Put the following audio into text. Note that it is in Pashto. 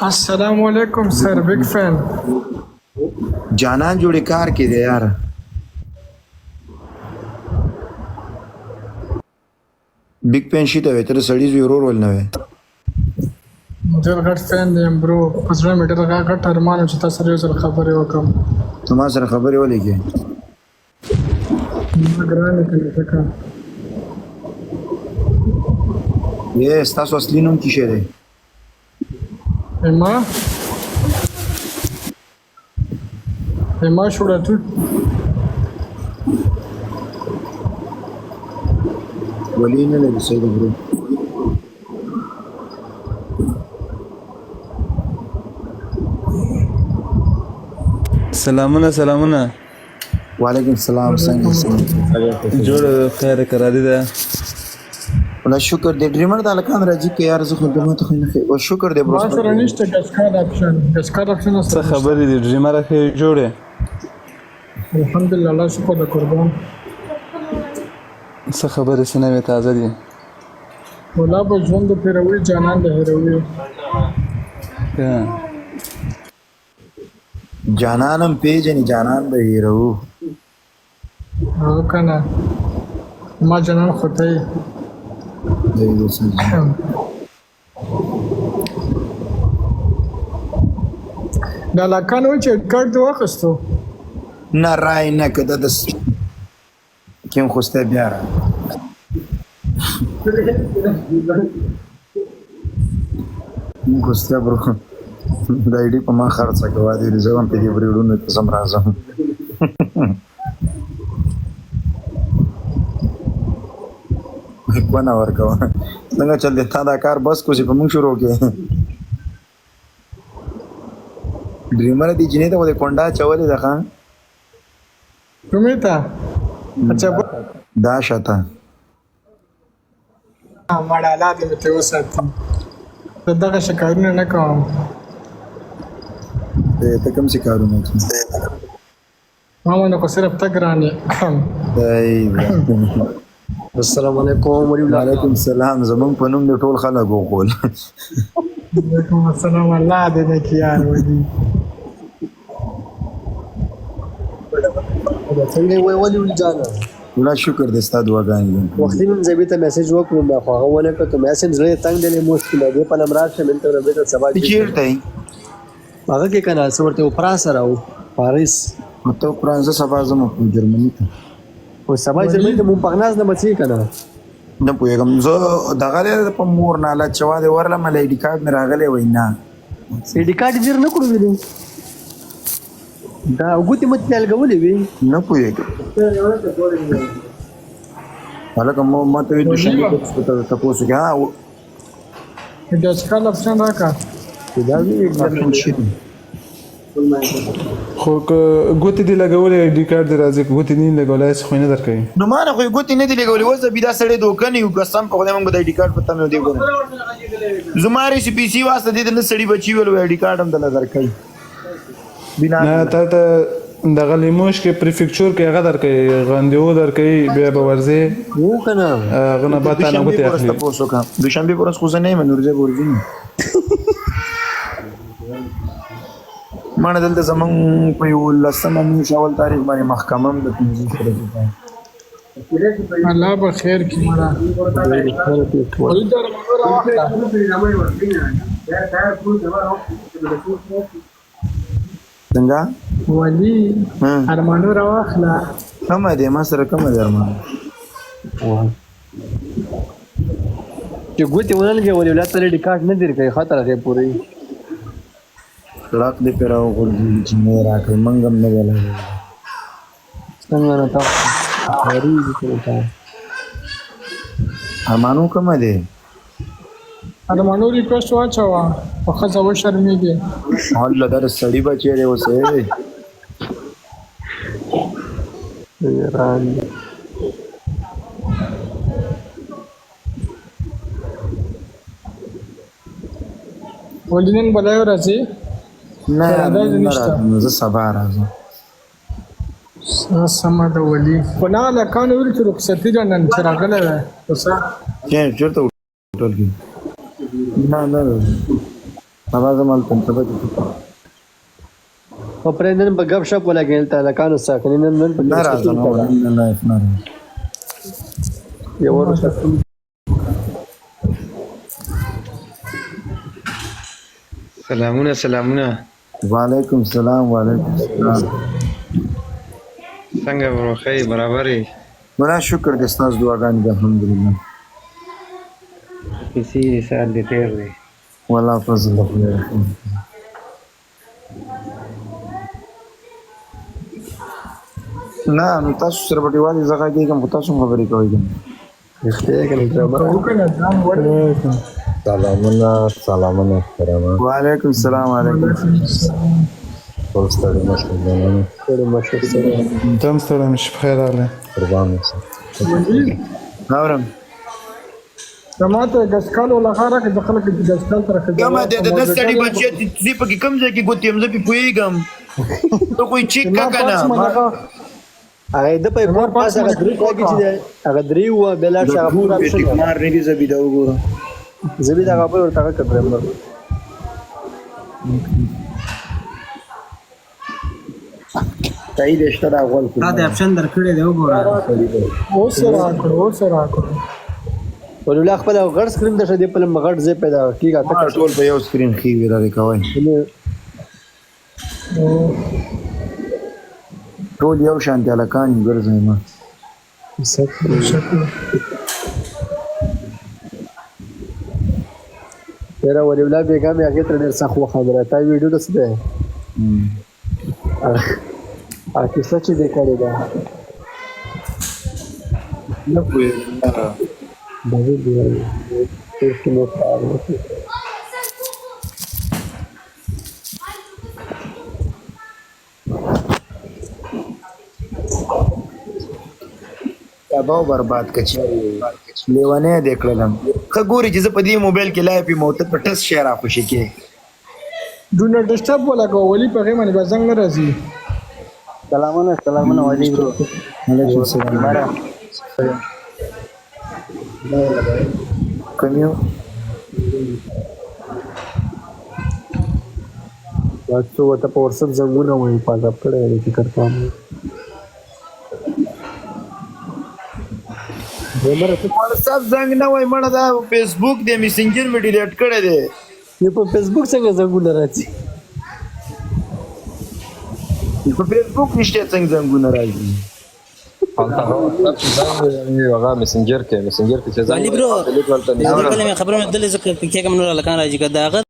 السلام علیکم سر بگ فین جانان جوړې کار کې دی یار بگ پین شي ته تر سړی زیرو رول نه وي ډېر غټ فین دی برو په زړه مې ډېر غټ ارمان و چې تاسو سره یو ځل خبرې وکړم ته ما سره خبرې ولې کې ما ګرانې کړې ځکه یې ستاسو اصلي نوم څه دی ما شوړه ولی نه لري سید برو سلامونه وعلیکم السلام څنګه جوړ خیر کرا دي دا ولا شکر دې ډریمر د الکان راځي کې یار زه خدمت خو نه او شکر دې برو ما سره نشته ګسکار اپشن څه خبرې دي ډریمر کې جوړه الحمدلله الله شکر د قربان څه خبرې سنوي تازه دي ولا به ژوند پیروي جانان د هروي جانانم پیژنې جانان به هیرو او کنه ما جانان خدای دا لکان و چې کارت واخستو نه رای نه کده د کیم خوسته بیا را خوسته برو د ایډي په ما خرڅه کوي د ځوان په دې بریډونو ته سم راځم کو نه ورکو څنګه چل دې تا دا کار بس کوسی په مونږ شروع کې ډریمر دي جنې ته ولې کونډا چولې ده خان کومه تا اچھا دا شته ما ډاله دې ته وساتم دغه شکایتونه نه کوم ته کوم څه کارونه کوي ما نو کو صرف تګرانی السلام علیکم وعلیکم السلام زمون په نوم د ټول خلک وقول وعلیکم السلام الله دې نه کیار ودی څنګه ولی جانا ولا شکر دې ستاسو دعاګانې وختي من زبې ته میسج وکړم ما خو هغه ونه کړ ته میسج زړه تنگ دی مشکل دی په نمبر شه من ته به سبا چیرته هغه کې کنه څورته فرانس راو پاریس ته فرانس سبا زمو په جرمني ته او سبا جرمني ته مون پغناز نه بچی کنه نه پوهېږم زه دغه په مور نه لا چوا دې ورله مې آی ډي کارت مې راغلی وای نه آی ډي کارت زیر نه کړو ویلې دا وګورئ مت لګولې وی نه پوهېږم هلکه ما ته ویل چې تاسو کې ها د اسکال اپشن راکا دا وی خو ګوتې دی لګولې آی ډي کارت راځي ګوتې نه لګولای څه خو نه درکې نو ما نه خو ګوتې نه دی لګولې وځه بیا سړی دوکه نه یو قسم په خدای مونږ د آی ډي کارت پته مې دی ګورم زماري سی پی سی واسطه دې نه سړی بچي ول آی ډي کارت هم د نظر کوي بنا ته دغه لیموش کې پریفیکچر کې هغه درکې غندیو درکې بیا به ورځي وو کنه غنه باته نه وته اخلي دوشنبه پرس خو نه مې نورځه ورځي مانه دلته زمون په یو لسمه مې شاول تاریخ باندې محکمه هم د پنځه سره الله به خیر کی مرا څنګه ولی ارمانو راوخلا کوم دې ما سره کوم دې ارمان چې ګوتې ونلګي ولې ولادت لري کارت نه درکې خطر دی پوری لاک دې پیراو ورځي چې مې راکې منګم نه ولا څنګه نه تاسو هرې دې کړه ارمانو کوم دې ارمانو ریکوست واچوا په خزه و شرمېږي الله در سړی بچی دی اوسه ایران ولینن بلایو راځي نه زه سبا راځم سمه ده ولي خو نه هلکانو ویل چې رخصتي ده نن چې راغلی دی اوسه چېرته هوټل کې نه بابا زمال ته ته او پرې نن په غب شپ ولګېل ته لکانو ساکنه نن په نه راځه نو نه لایف نه یو ورته سلامونه وعلیکم السلام وعلیکم السلام څنګه ورو خی برابرې ولا شکر دې ستاسو دعاګانې دي الحمدلله کسی سال دې تیر دی ولا فضل الله نه نو تاسو سره په دیوالي زغا کېږم خو تاسو خبرې کوئ رښتیا کنه ډرامه سلامونه احترامه وعلیکم السلام علیکم ټول ستړي مشر جانانو ټول مشر سره دم ستړی مې شي په خیر راغلی قربان اوسه اورم سماته ګسکال ولا خاره کې د خلک د ګسکال تر کې کما د سړي بچي دې په کوم ځای کې ګوتې هم زه په پوېږم ته کوئی چیک کا کنه هغه د په کور پاس هغه درې کوي چې هغه درې و بلار څنګه پورا ټیک مار نه دي زبې دا وګوره زبې دا خبر ورته کړم صحیح دې شته دا غول دا د اپشن درکړې دی وګوره اوس راکړو ولله خپل غړ سکرین د شدې په مغړ ځای پیدا کیږي ما ټول په یو سکرین خې ویرا کوي ټول یو شان دي لکان ګرځي ما یاره ولله بیګم هغه تر ډیر سخت خبره تا ویډیو دسته اته څه چې وکړی دا نه پوهې باندې دی هیڅ نو کار نه تباہ برباد کچ لیوانه دیکھلم خګوري چې په دې موبایل کې لایپی موت په ټس شیر اخوشي کې ډو ناٹ ډسټرب ولا کو ولی په غي باندې بزنګ نه راځي سلامونه وعلیکم علیکم السلام کمیو تاسو ته په ورسب زنګونه وایي پاګه کړه دې فکر کوم واتساپ زنګ نه وای مړه دا فیسبوک دې میسنجر می ډیلیټ کړی دی یو په فیسبوک څنګه زنګونه راځي په فیسبوک نشته څنګه زنګونه راځي هغه مسنجر کې چې علي برو خبره مې دلې ذکر کې کوم نور لکان راځي کدا